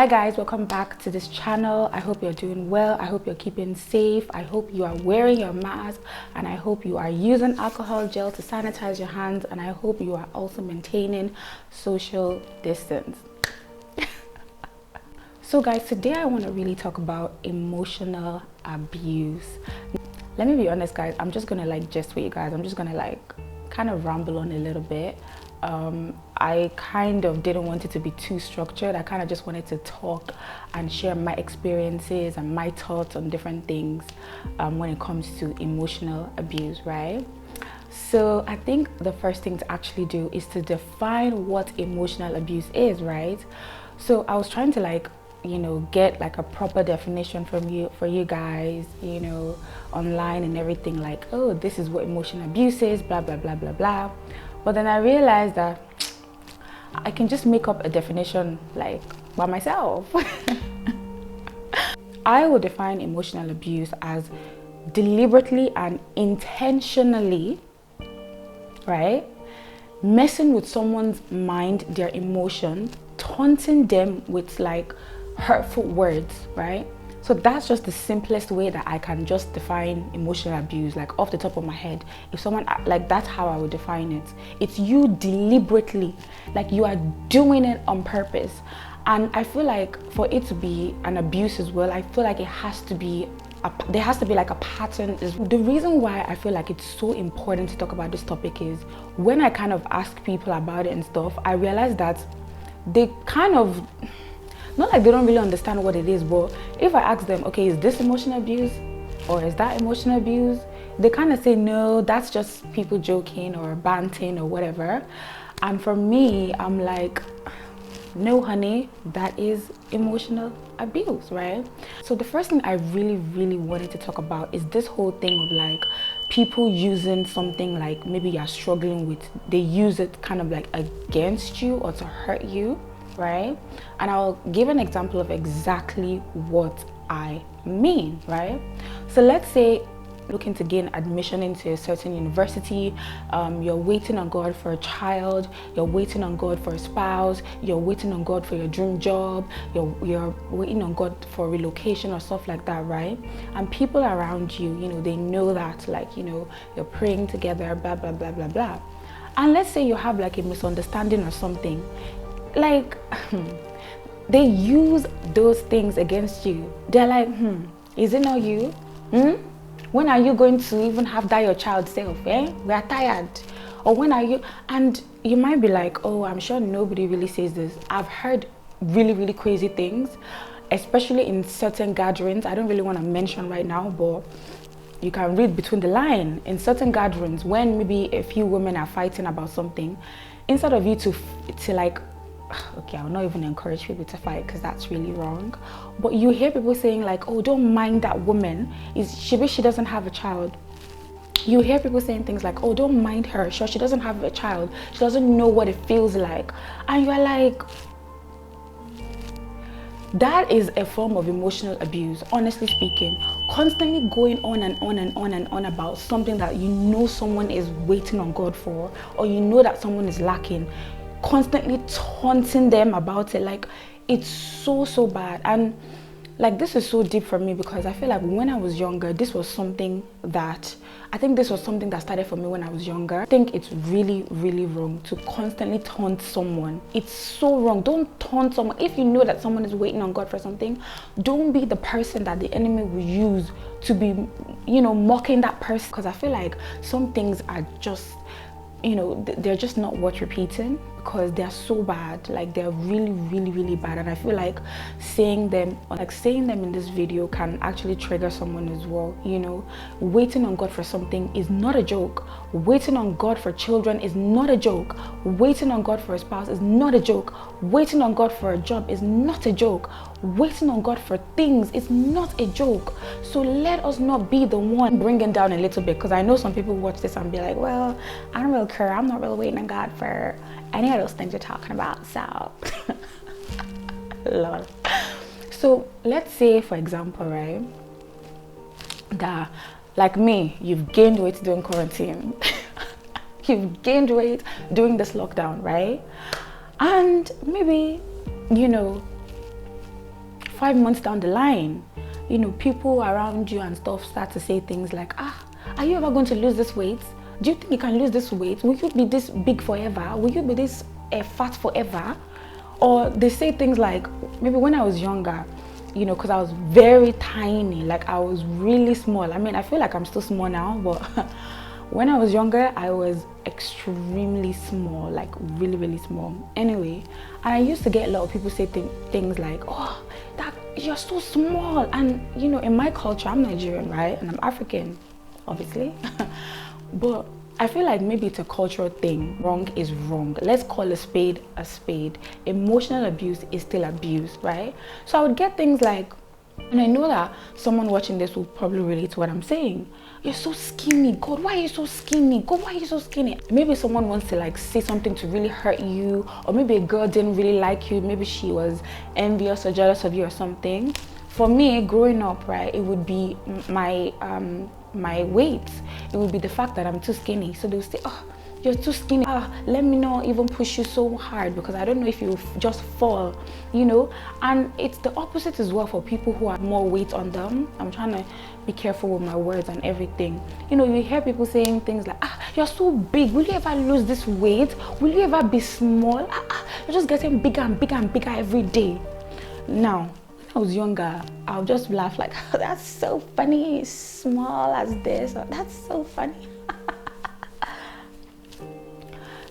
Hi guys, welcome back to this channel. I hope you're doing well. I hope you're keeping safe. I hope you are wearing your mask, and I hope you are using alcohol gel to sanitize your hands, and I hope you are also maintaining social distance. So guys, today I want to really talk about emotional abuse. Let me be honest guys, I'm just gonna just with you guys. I'm just gonna kind of ramble on a little bit. I kind of didn't want it to be too structured. I kind of just wanted to talk and share my experiences and my thoughts on different things when it comes to emotional abuse, right? So I think the first thing to actually do is to define what emotional abuse is, right? So I was trying to get a proper definition for you guys, online and everything, oh, this is what emotional abuse is, blah blah blah blah blah. But then I realized that I can just make up a definition by myself. I would define emotional abuse as deliberately and intentionally, right, messing with someone's mind, their emotion, taunting them with hurtful words, right? So that's just the simplest way that I can just define emotional abuse, off the top of my head. If someone, that's how I would define it. It's you deliberately, you are doing it on purpose. And I feel for it to be an abuse as well, I feel it has to be, there has to be a pattern. The reason why I feel it's so important to talk about this topic is when I kind of ask people about it and stuff, I realize that they kind of, not they don't really understand what it is, but if I ask them, okay, is this emotional abuse or is that emotional abuse, they kind of say no, that's just people joking or banting or whatever. And for me, I'm like, no honey, that is emotional abuse, right? So the first thing I really wanted to talk about is this whole thing of people using something maybe you're struggling with, they use it kind of against you or to hurt you, right? And I'll give an example of exactly what I mean, right? So let's say looking to gain admission into a certain university, you're waiting on God for a child, you're waiting on God for a spouse, you're waiting on God for your dream job, you're waiting on God for relocation or stuff like that, right? And people around you, they know that you're praying together, blah blah blah blah blah. And let's say you have a misunderstanding or something, they use those things against you. They're is it not you? When are you going to even have that your child self? We are tired. Or when are you? And you might be like, oh, I'm sure nobody really says this. I've heard really crazy things, especially in certain gatherings. I don't really want to mention right now, but you can read between the line. In certain gatherings, when maybe a few women are fighting about something, instead of you to okay, I'll not even encourage people to fight because that's really wrong, but you hear people saying oh, don't mind that woman, she doesn't have a child. You hear people saying things oh, don't mind her, sure, she doesn't have a child, she doesn't know what it feels like. And you're that is a form of emotional abuse, honestly speaking. Constantly going on and on and on and on about something that someone is waiting on God for, or that someone is lacking, constantly taunting them about it. It's so bad. And this is so deep for me because I feel when I was younger, this was something that started for me when I was younger. I think it's really wrong to constantly taunt someone. It's so wrong. Don't taunt someone. If you know that someone is waiting on God for something, don't be the person that the enemy will use to be mocking that person. Because I feel some things are just, they're just not worth repeating because they're so bad. They're really bad. And I feel saying them in this video can actually trigger someone as well. Waiting on God for something is not a joke. Waiting on God for children is not a joke. Waiting on God for a spouse is not a joke. Waiting on God for a job is not a joke. Waiting on God for things is not a joke. So let us not be the one bringing down a little bit, because I know some people watch this and be like, well, I don't really care, I'm not really waiting on God for any of those things you're talking about, so lol. So let's say, for example, right, that like me, you've gained weight during quarantine. You've gained weight during this lockdown, right? And maybe, 5 months down the line, you know, people around you and stuff start to say things like, are you ever going to lose this weight? Do you think you can lose this weight? Will you be this big forever? Will you be this fat forever? Or they say things like, maybe when I was younger, you know, because I was very tiny, like I was really small. I mean, I feel like I'm still small now, but when I was younger, I was extremely small, like really, really small. Anyway, and I used to get a lot of people say things like, oh, that you're so small. And, you know, in my culture, I'm Nigerian, right? And I'm African, obviously. But I feel like maybe it's a cultural thing. Wrong is wrong. Let's call a spade a spade. Emotional abuse is still abuse, right? So I would get things like, and I know that someone watching this will probably relate to what I'm saying. You're so skinny. God, why are you so skinny? God, why are you so skinny? Maybe someone wants to like say something to really hurt you, or maybe a girl didn't really like you. Maybe she was envious or jealous of you or something. For me, growing up, right, it would be my weight. It would be the fact that I'm too skinny. So they'll say, oh, you're too skinny. Let me not even push you so hard because I don't know if you just fall, you know. And it's the opposite as well for people who have more weight on them. I'm trying to be careful with my words and everything. You know, you hear people saying things like, you're so big. Will you ever lose this weight? Will you ever be small? You're just getting bigger and bigger and bigger every day. Now, when I was younger, I'll just laugh like, oh, that's so funny. Small as this. That's so funny.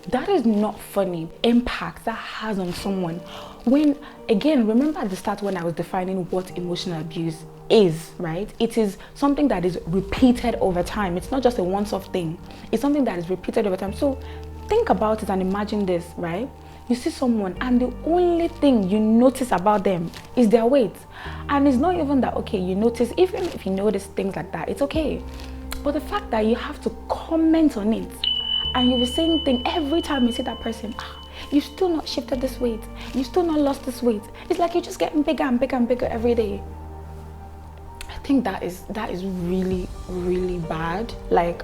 That is not funny. Impact that has on someone. When, again, remember at the start when I was defining what emotional abuse is, right? It is something that is repeated over time. It's not just a once-off thing. It's something that is repeated over time. So think about it and imagine this, right? You see someone and the only thing you notice about them is their weight. And it's not even that, okay, you notice, even if you notice things like that, it's okay. But the fact that you have to comment on it, and you'll be saying things every time you see that person, you still not shifted this weight, you still not lost this weight. It's like you're just getting bigger and bigger and bigger every day. I think that is really, really bad. Like,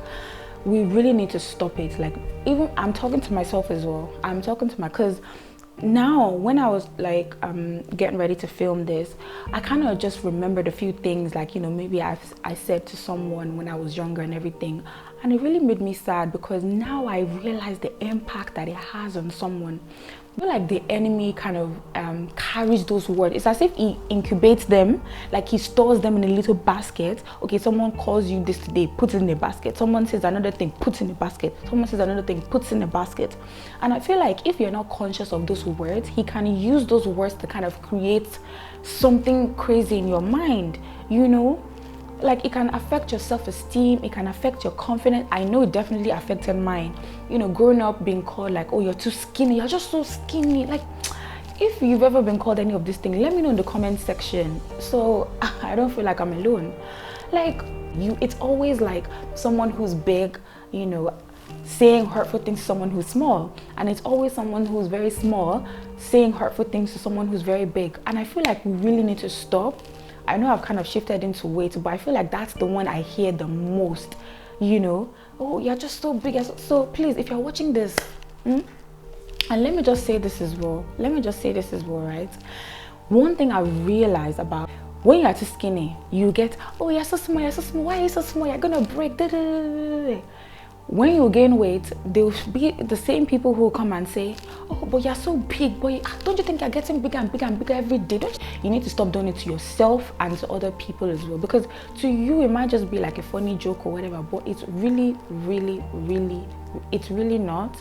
we really need to stop it. Like, even I'm talking to myself as well. I'm talking to because now when I was like getting ready to film this, I kind of just remembered a few things, like, you know, maybe I said to someone when I was younger and everything, and it really made me sad because now I realize the impact that it has on someone. I feel like the enemy kind of carries those words. It's as if he incubates them, like he stores them in a little basket. Okay, someone calls you this today, puts it in a basket. Someone says another thing, puts in a basket. Someone says another thing, puts in a basket. And I feel like if you're not conscious of those words, he can use those words to kind of create something crazy in your mind, you know? Like, it can affect your self-esteem, it can affect your confidence. I know it definitely affected mine. You know, growing up being called like, oh, you're too skinny, you're just so skinny. Like, if you've ever been called any of these things, let me know in the comment section so I don't feel like I'm alone. Like, it's always like someone who's big, you know, saying hurtful things to someone who's small, and it's always someone who's very small saying hurtful things to someone who's very big. And I feel like we really need to stop. I know I've kind of shifted into weight, but I feel like that's the one I hear the most, you know. Oh, you're just so big. So please, if you're watching this, and let me just say this as well, right? One thing I realized about when you're too skinny, you get, oh, you're so small, why are you so small? You're gonna break. When you gain weight, they'll be the same people who will come and say, oh, but you're so big, but don't you think you're getting bigger and bigger and bigger every day? You need to stop doing it to yourself and to other people as well, because to you it might just be like a funny joke or whatever, but it's really, really, really, it's really not.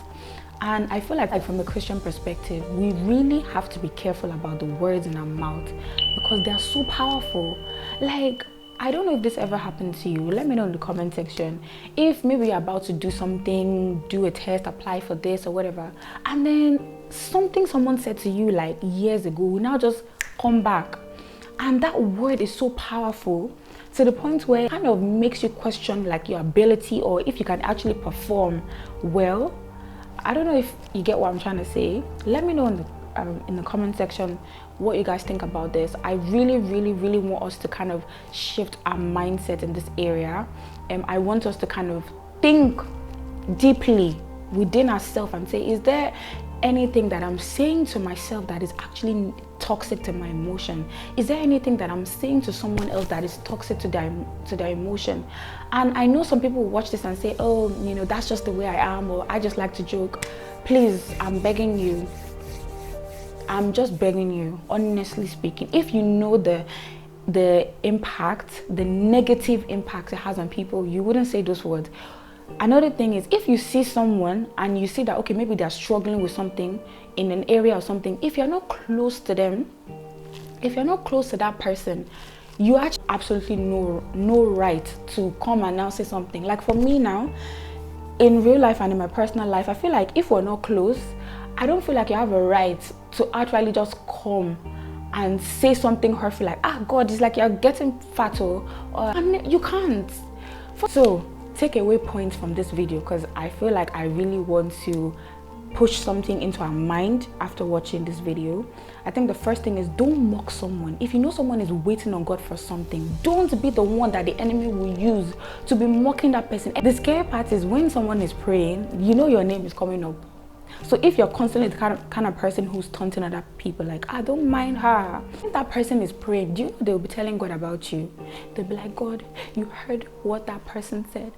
And I feel like from a Christian perspective, we really have to be careful about the words in our mouth because they are so powerful. Like, I don't know if this ever happened to you. Let me know in the comment section. If maybe you're about to do something, do a test, apply for this or whatever, and then something someone said to you like years ago will now just come back. And that word is so powerful to the point where it kind of makes you question like your ability or if you can actually perform well. I don't know if you get what I'm trying to say. Let me know in the comment section what you guys think about this. I really, really, really want us to kind of shift our mindset in this area. I want us to kind of think deeply within ourselves and say, is there anything that I'm saying to myself that is actually toxic to my emotion? Is there anything that I'm saying to someone else that is toxic to their emotion? And I know some people watch this and say, oh, you know, that's just the way I am, or I just like to joke. Please, I'm begging you. I'm just begging you, honestly speaking, if you know the impact, the negative impact it has on people, you wouldn't say those words. Another thing is, if you see someone and you see that, okay, maybe they're struggling with something in an area or something, if you're not close to them, if you're not close to that person, you actually absolutely no right to come and now say something. Like for me now, in real life and in my personal life, I feel like if we're not close, I don't feel like you have a right to actually just come and say something hurtful like, ah, God, it's like you're getting fat, or you can't. So take away points from this video, because I feel like I really want to push something into our mind after watching this video. I think the first thing is, don't mock someone. If you know someone is waiting on God for something, don't be the one that the enemy will use to be mocking that person. The scary part is when someone is praying, you know your name is coming up. So if you're constantly the kind of person who's taunting other people, like, I don't mind her. If that person is praying, do you know they'll be telling God about you? They'll be like, God, you heard what that person said.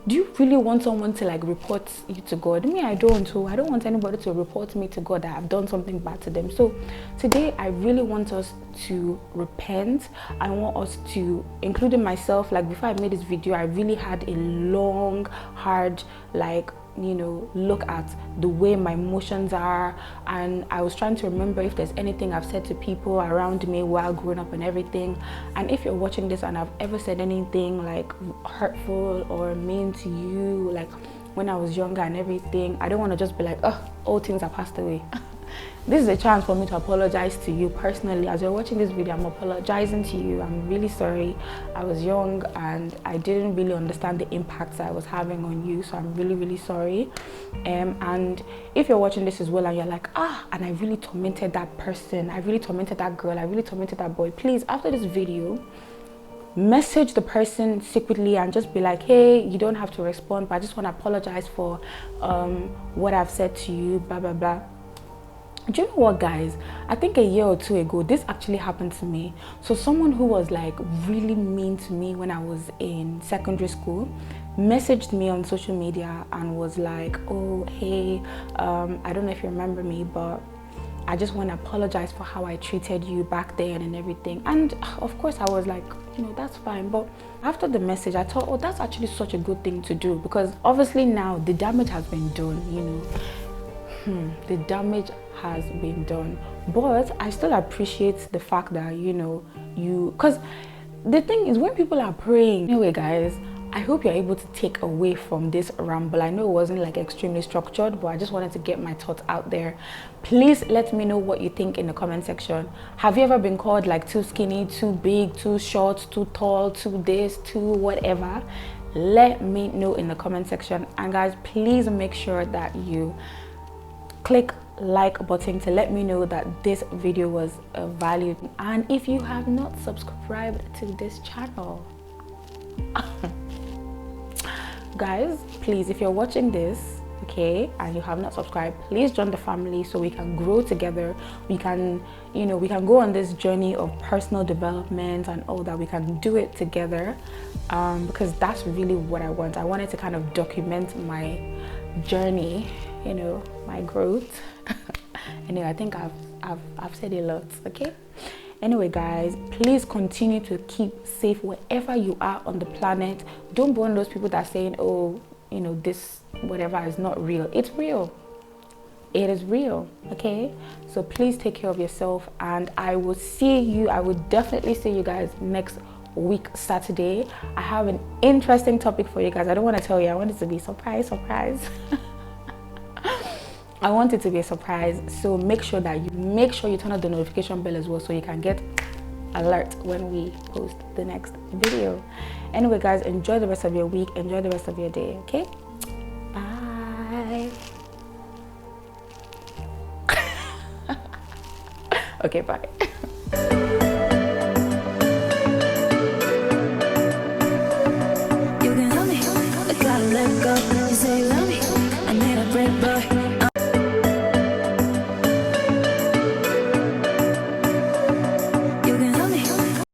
Do you really want someone to like report you to God? Me, I don't. So I don't want anybody to report me to God that I've done something bad to them. So today I really want us to repent. I want us to, including myself, like before I made this video, I really had a long, hard, like, you know, look at the way my emotions are, and I was trying to remember if there's anything I've said to people around me while growing up and everything. And if you're watching this and I've ever said anything like hurtful or mean to you, like when I was younger and everything, I don't want to just be like, oh, all things are passed away. This is a chance for me to apologize to you personally. As you're watching this video, I'm apologizing to you. I'm really sorry. I was young and I didn't really understand the impacts I was having on you, so I'm really, really sorry. And if you're watching this as well and you're like, and I really tormented that person, I really tormented that girl, I really tormented that boy, please, after this video, message the person secretly and just be like, hey, you don't have to respond, but I just want to apologize for what I've said to you, blah blah blah. Do you know what, guys? I think a year or two ago, this actually happened to me. So someone who was like really mean to me when I was in secondary school messaged me on social media and was like, oh, hey, I don't know if you remember me, but I just want to apologize for how I treated you back then and everything. And of course I was like, you know, that's fine. But after the message, I thought, oh, that's actually such a good thing to do, because obviously now the damage has been done, you know. The damage has been done, but I still appreciate the fact that, you know, because the thing is, when people are praying, anyway guys, I hope you're able to take away from this ramble. I know it wasn't like extremely structured, but I just wanted to get my thoughts out there. Please let me know what you think in the comment section. Have you ever been called like too skinny, too big, too short, too tall, too this, too whatever? Let me know in the comment section. And guys, please make sure that you click like button to let me know that this video was valued. And if you have not subscribed to this channel, guys, please, if you're watching this, okay, and you have not subscribed, please join the family so we can grow together. We can, you know, we can go on this journey of personal development and all that. We can do it together, because that's really what I want. I wanted to kind of document my journey, you know, my growth. Anyway, I think I've said a lot, okay? Anyway guys, please continue to keep safe wherever you are on the planet. Don't be one of those people that are saying, oh, you know, this whatever is not real. It's real. It is real, okay? So please take care of yourself, and I will definitely see you guys next week, Saturday. I have an interesting topic for you guys. I don't want to tell you. I want it to be surprise. I want it to be a surprise, so make sure you turn on the notification bell as well, so you can get alert when we post the next video. Anyway guys, enjoy the rest of your week, enjoy the rest of your day, okay? Bye. Okay, bye.